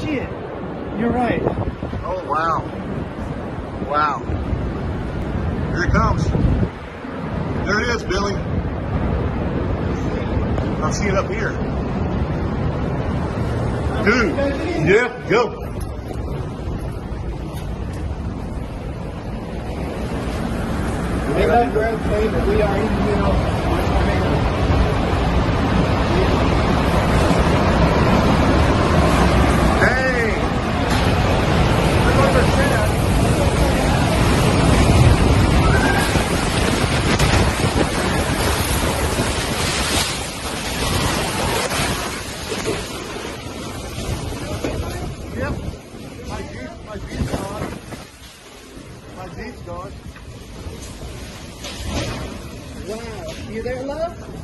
shit. You're right. Oh, wow. Wow. Here it comes. There it is, Billy. I see it up here. Dude. Yeah, go. They left road say that we are in the middle of tornado. Dang. Yep. My Jeep's gone. My Jeep's gone. Wow. You there, love?